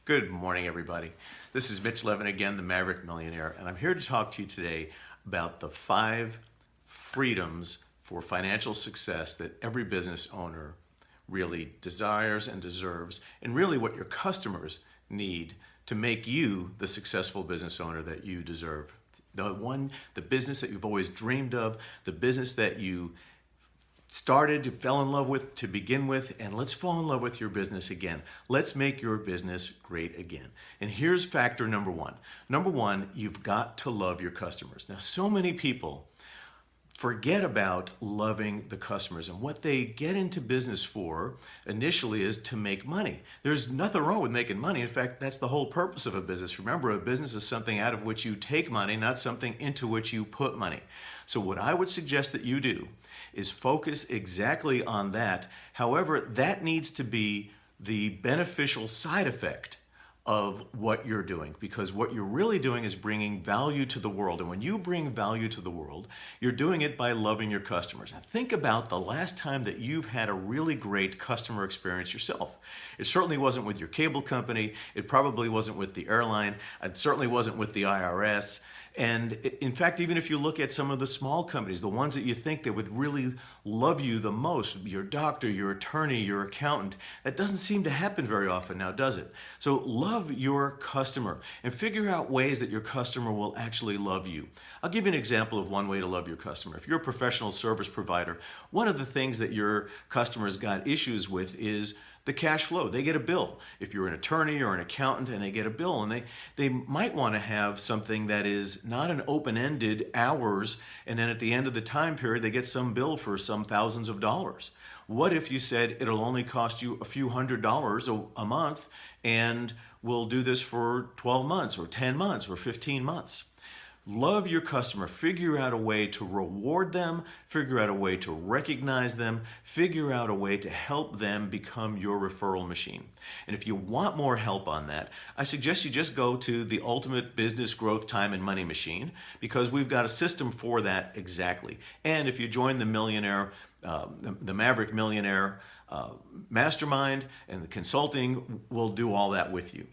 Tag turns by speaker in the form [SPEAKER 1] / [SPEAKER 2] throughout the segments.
[SPEAKER 1] Good morning, everybody. This is Mitch Levin again, the Maverick Millionaire, and I'm here to talk to you today about the 5 freedoms for financial success that every business owner really desires and deserves, and really what your customers need to make you the successful business owner that you deserve. The business that you've always dreamed of, the business that you fell in love with to begin with, and let's fall in love with your business again. Let's make your business great again. And here's factor number one. Number one, you've got to love your customers. Now, so many people forget about loving the customers, and what they get into business for initially is to make money. There's nothing wrong with making money. In fact, that's the whole purpose of a business. Remember, a business is something out of which you take money, not something into which you put money. So what I would suggest that you do is focus exactly on that. However, that needs to be the beneficial side effect of what you're doing, because what you're really doing is bringing value to the world. And when you bring value to the world, you're doing it by loving your customers. Now think about the last time that you've had a really great customer experience yourself. It certainly wasn't with your cable company. It probably wasn't with the airline. It certainly wasn't with the IRS. And in fact, even if you look at some of the small companies, the ones that you think that would really love you the most, your doctor, your attorney, your accountant, that doesn't seem to happen very often now, does it? So love your customer and figure out ways that your customer will actually love you. I'll give you an example of one way to love your customer. If you're a professional service provider, one of the things that your customers got issues with is the cash flow. They get a bill. If you're an attorney or an accountant and they get a bill, and they might want to have something that is not an open-ended hours, and then at the end of the time period they get some bill for some thousands of dollars. What if you said it'll only cost you a few $100s a month, and we'll do this for 12 months or 10 months or 15 months? Love your customer. Figure out a way to reward them. Figure out a way to recognize them. Figure out a way to help them become your referral machine. And if you want more help on that, I suggest you just go to the Ultimate Business Growth Time and Money Machine, because we've got a system for that exactly. And if you join the the Maverick Millionaire Mastermind and the consulting, we'll do all that with you.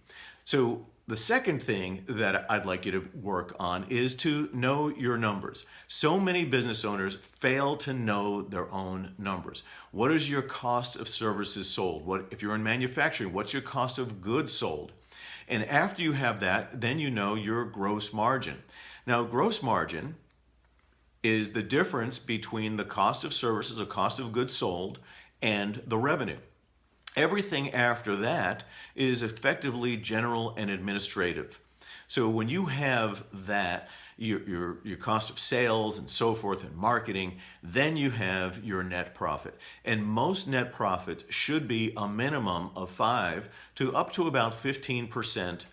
[SPEAKER 1] So the second thing that I'd like you to work on is to know your numbers. So many business owners fail to know their own numbers. What is your cost of services sold? If you're in manufacturing, what's your cost of goods sold? And after you have that, then you know your gross margin. Now, gross margin is the difference between the cost of services, the cost of goods sold, and the revenue. Everything after that is effectively general and administrative. So when you have that, your cost of sales and so forth and marketing, then you have your net profit. And most net profit should be a minimum of 5 to up to about 15%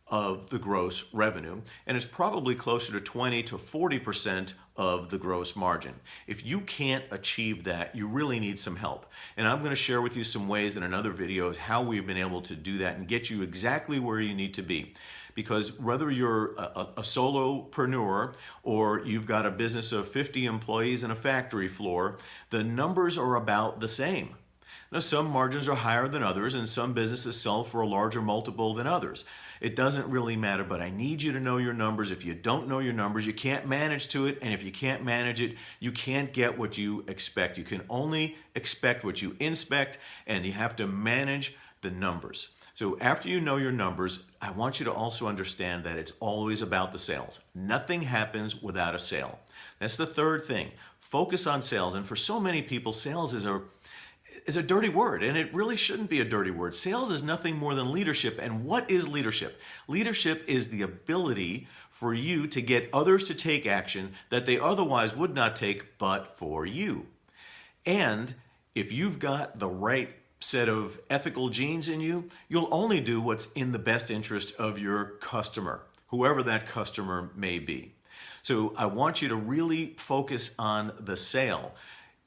[SPEAKER 1] of the gross revenue, and it's probably closer to 20 to 40% of the gross margin. If you can't achieve that, you really need some help. And I'm going to share with you some ways in another video how we've been able to do that and get you exactly where you need to be. Because whether you're a solopreneur or you've got a business of 50 employees and a factory floor, the numbers are about the same. Now, some margins are higher than others, and some businesses sell for a larger multiple than others. It doesn't really matter, but I need you to know your numbers. If you don't know your numbers, you can't manage to it, and if you can't manage it, you can't get what you expect. You can only expect what you inspect, and you have to manage the numbers. So after you know your numbers, I want you to also understand that it's always about the sales. Nothing happens without a sale. That's the third thing. Focus on sales, and for so many people, sales is a dirty word, and it really shouldn't be a dirty word. Sales is nothing more than leadership. And what is leadership? Leadership is the ability for you to get others to take action that they otherwise would not take but for you. And if you've got the right set of ethical genes in you, you'll only do what's in the best interest of your customer, whoever that customer may be. So I want you to really focus on the sale.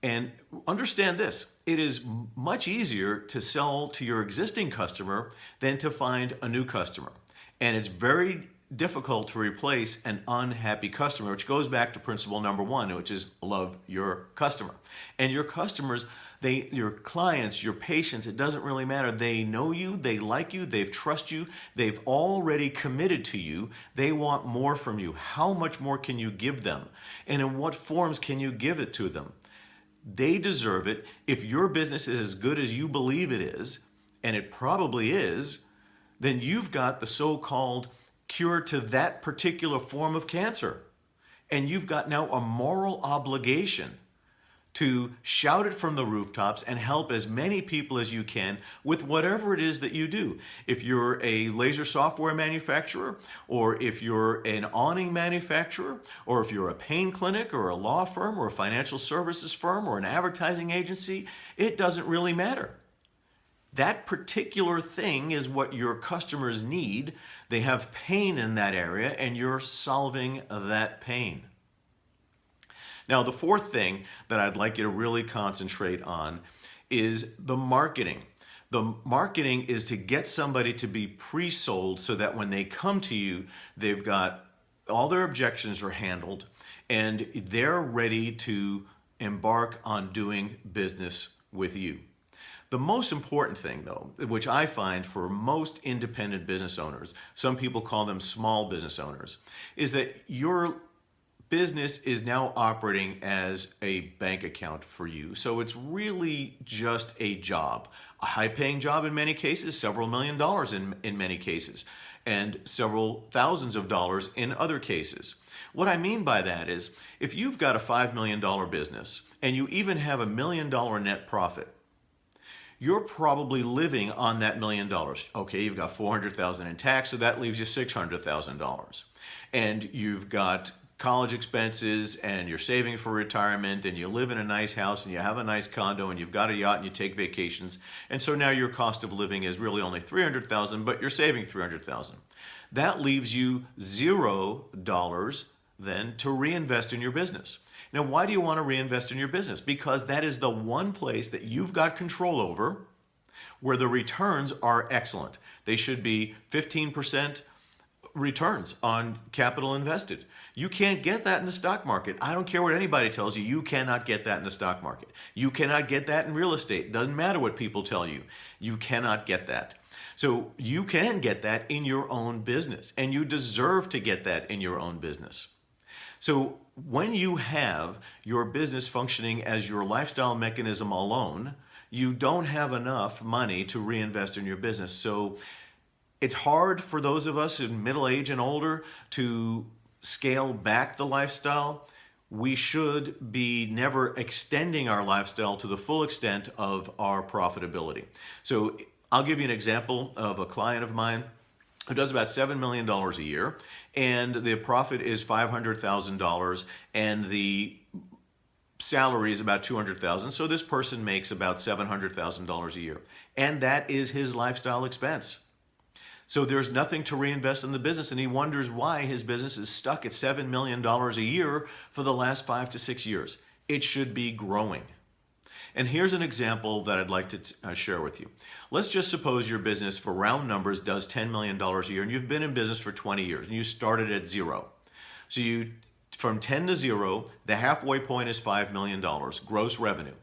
[SPEAKER 1] And understand this, it is much easier to sell to your existing customer than to find a new customer. And it's very difficult to replace an unhappy customer, which goes back to principle number one, which is love your customer. And your customers, your clients, your patients, it doesn't really matter. They know you, they like you, they trust you, they've already committed to you. They want more from you. How much more can you give them? And in what forms can you give it to them? They deserve it. If your business is as good as you believe it is, and it probably is, then you've got the so-called cure to that particular form of cancer. And you've got now a moral obligation to shout it from the rooftops and help as many people as you can with whatever it is that you do. If you're a laser software manufacturer, or if you're an awning manufacturer, or if you're a pain clinic or a law firm or a financial services firm or an advertising agency, it doesn't really matter. That particular thing is what your customers need. They have pain in that area, and you're solving that pain. Now, the fourth thing that I'd like you to really concentrate on is the marketing. The marketing is to get somebody to be pre-sold so that when they come to you, they've got all their objections are handled and they're ready to embark on doing business with you. The most important thing, though, which I find for most independent business owners, some people call them small business owners, is that your business is now operating as a bank account for you. So it's really just a job, a high-paying job in many cases, several $1,000,000 in many cases, and several thousands of dollars in other cases. What I mean by that is if you've got a $5 million business and you even have a $1 million net profit, you're probably living on that $1 million. Okay, you've got $400,000 in tax, so that leaves you $600,000. And you've got college expenses, and you're saving for retirement, and you live in a nice house, and you have a nice condo, and you've got a yacht, and you take vacations. And so now your cost of living is really only $300,000, but you're saving $300,000. That leaves you $0 then to reinvest in your business. Now, why do you want to reinvest in your business? Because that is the one place that you've got control over where the returns are excellent. They should be 15% returns on capital invested. You can't get that in the stock market. I don't care what anybody tells you. You cannot get that in the stock market. You cannot get that in real estate. Doesn't matter what people tell you. You cannot get that. So you can get that in your own business, and you deserve to get that in your own business. So when you have your business functioning as your lifestyle mechanism alone, you don't have enough money to reinvest in your business. So it's hard for those of us in middle age and older to scale back the lifestyle. We should be never extending our lifestyle to the full extent of our profitability. So I'll give you an example of a client of mine who does about $7 million a year, and the profit is $500,000, and the salary is about $200,000. So this person makes about $700,000 a year, and that is his lifestyle expense. So there's nothing to reinvest in the business, and he wonders why his business is stuck at $7 million a year for the last 5 to 6 years. It should be growing. And here's an example that I'd like to share with you. Let's just suppose your business, for round numbers, does $10 million a year, and you've been in business for 20 years, and you started at zero. So from 10 to 0, the halfway point is $5 million gross revenue.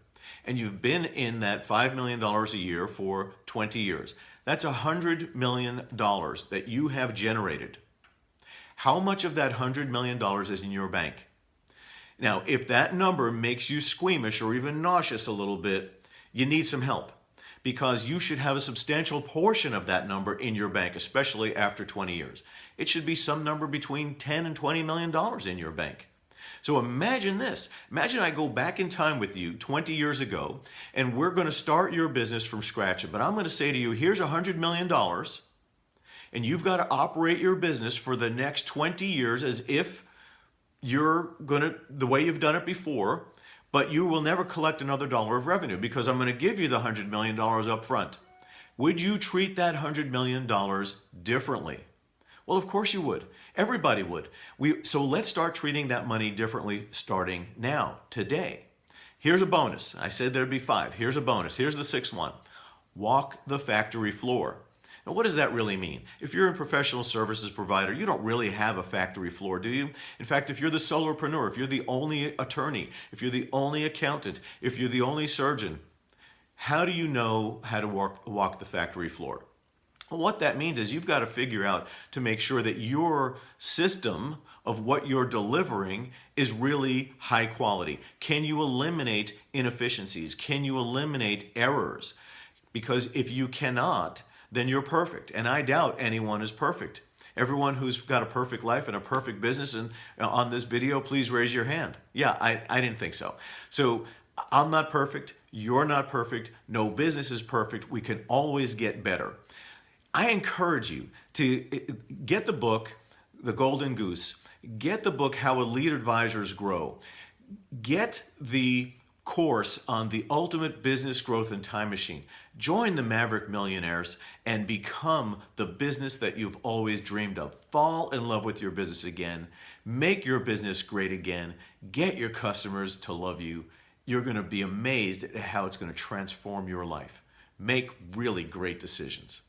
[SPEAKER 1] And you've been in that $5 million a year for 20 years. That's $100 million that you have generated. How much of that $100 million is in your bank? Now, if that number makes you squeamish or even nauseous a little bit, you need some help, because you should have a substantial portion of that number in your bank, especially after 20 years. It should be some number between $10 and $20 million in your bank. So imagine this. Imagine I go back in time with you 20 years ago, and we're going to start your business from scratch. But I'm going to say to you, here's $100 million, and you've got to operate your business for the next 20 years as if you're going to, the way you've done it before, but you will never collect another dollar of revenue because I'm going to give you the $100 million up front. Would you treat that $100 million differently? Well, of course you would. Everybody would. So let's start treating that money differently starting now, today. Here's a bonus. I said there'd be 5. Here's a bonus. Here's the 6th one. Walk the factory floor. Now, what does that really mean? If you're a professional services provider, you don't really have a factory floor, do you? In fact, if you're the solopreneur, if you're the only attorney, if you're the only accountant, if you're the only surgeon, how do you know how to walk the factory floor? Well, what that means is you've got to figure out to make sure that your system of what you're delivering is really high quality. Can you eliminate inefficiencies? Can you eliminate errors? Because if you cannot, then you're perfect. And I doubt anyone is perfect. Everyone who's got a perfect life and a perfect business and on this video, please raise your hand. Yeah, I didn't think so. So I'm not perfect. You're not perfect. No business is perfect. We can always get better. I encourage you to get the book, The Golden Goose. Get the book, How Elite Advisors Grow. Get the course on the ultimate business growth and time machine. Join the Maverick Millionaires and become the business that you've always dreamed of. Fall in love with your business again. Make your business great again. Get your customers to love you. You're going to be amazed at how it's going to transform your life. Make really great decisions.